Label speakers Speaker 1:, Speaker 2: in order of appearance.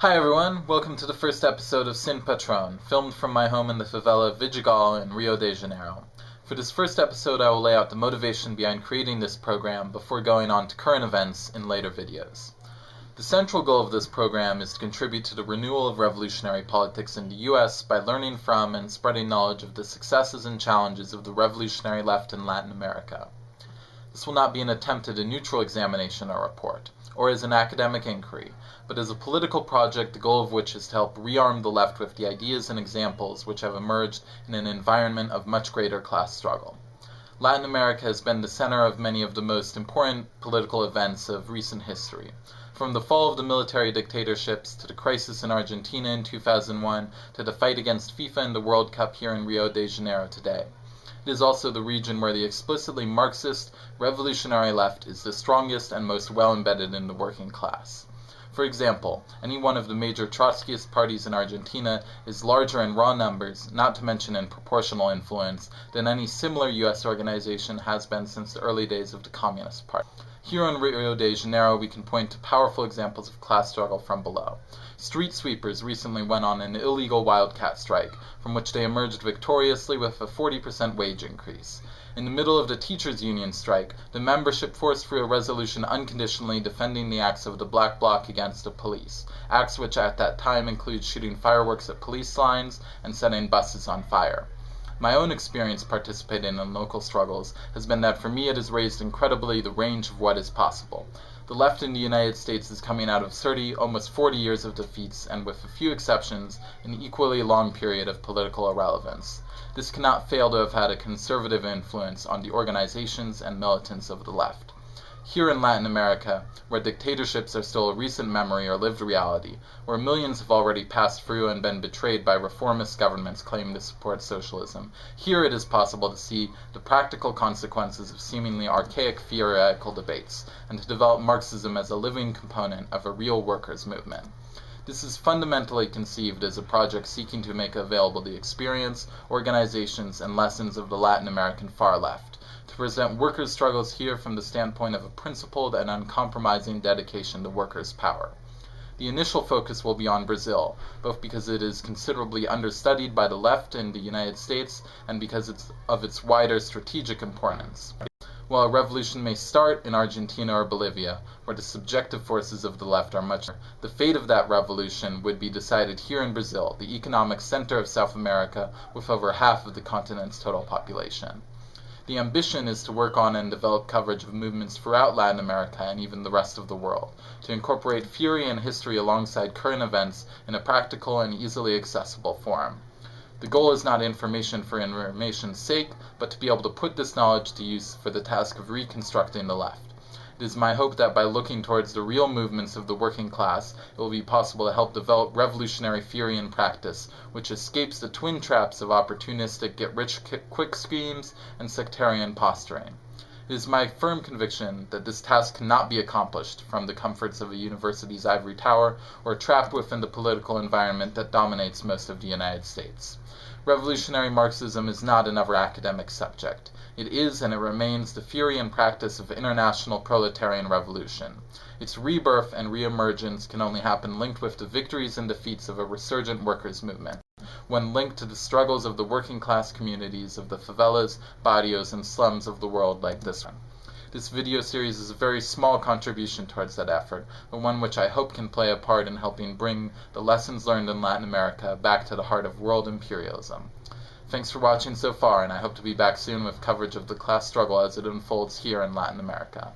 Speaker 1: Hi everyone, welcome to the first episode of Sin Patron, filmed from my home in the favela Vidigal in Rio de Janeiro. For this first episode I will lay out the motivation behind creating this program before going on to current events in later videos. The central goal of this program is to contribute to the renewal of revolutionary politics in the US by learning from and spreading knowledge of the successes and challenges of the revolutionary left in Latin America. This will not be an attempt at a neutral examination or report, or as an academic inquiry, but as a political project the goal of which is to help rearm the left with the ideas and examples which have emerged in an environment of much greater class struggle. Latin America has been the center of many of the most important political events of recent history, from the fall of the military dictatorships to the crisis in Argentina in 2001 to the fight against FIFA and the World Cup here in Rio de Janeiro today. It is also the region where the explicitly Marxist, revolutionary left is the strongest and most well-embedded in the working class. For example, any one of the major Trotskyist parties in Argentina is larger in raw numbers, not to mention in proportional influence, than any similar US organization has been since the early days of the Communist Party. Here in Rio de Janeiro we can point to powerful examples of class struggle from below. Street sweepers recently went on an illegal wildcat strike, from which they emerged victoriously with a 40% wage increase. In the middle of the teachers' union strike, the membership forced through a resolution unconditionally defending the acts of the Black Bloc against the police, acts which at that time include shooting fireworks at police lines and setting buses on fire. My own experience participating in local struggles has been that for me it has raised incredibly the range of what is possible. The left in the United States is coming out of 30, almost 40 years of defeats and, with a few exceptions, an equally long period of political irrelevance. This cannot fail to have had a conservative influence on the organizations and militants of the left. Here in Latin America, where dictatorships are still a recent memory or lived reality, where millions have already passed through and been betrayed by reformist governments claiming to support socialism, here it is possible to see the practical consequences of seemingly archaic theoretical debates, and to develop Marxism as a living component of a real workers' movement. This is fundamentally conceived as a project seeking to make available the experience, organizations, and lessons of the Latin American far left, to present workers' struggles here from the standpoint of a principled and uncompromising dedication to workers' power. The initial focus will be on Brazil, both because it is considerably understudied by the left in the United States and because of its wider strategic importance. While a revolution may start in Argentina or Bolivia, where the subjective forces of the left are much, the fate of that revolution would be decided here in Brazil, the economic center of South America, with over half of the continent's total population. The ambition is to work on and develop coverage of movements throughout Latin America and even the rest of the world, to incorporate theory and history alongside current events in a practical and easily accessible form. The goal is not information for information's sake, but to be able to put this knowledge to use for the task of reconstructing the left. It is my hope that by looking towards the real movements of the working class, it will be possible to help develop revolutionary theory and practice, which escapes the twin traps of opportunistic get-rich-quick schemes and sectarian posturing. It is my firm conviction that this task cannot be accomplished from the comforts of a university's ivory tower or trapped within the political environment that dominates most of the United States. Revolutionary Marxism is not another academic subject. It is and it remains the theory and practice of international proletarian revolution. Its rebirth and reemergence can only happen linked with the victories and defeats of a resurgent workers' movement, when linked to the struggles of the working class communities of the favelas, barrios, and slums of the world like this one. This video series is a very small contribution towards that effort, but one which I hope can play a part in helping bring the lessons learned in Latin America back to the heart of world imperialism. Thanks for watching so far, and I hope to be back soon with coverage of the class struggle as it unfolds here in Latin America.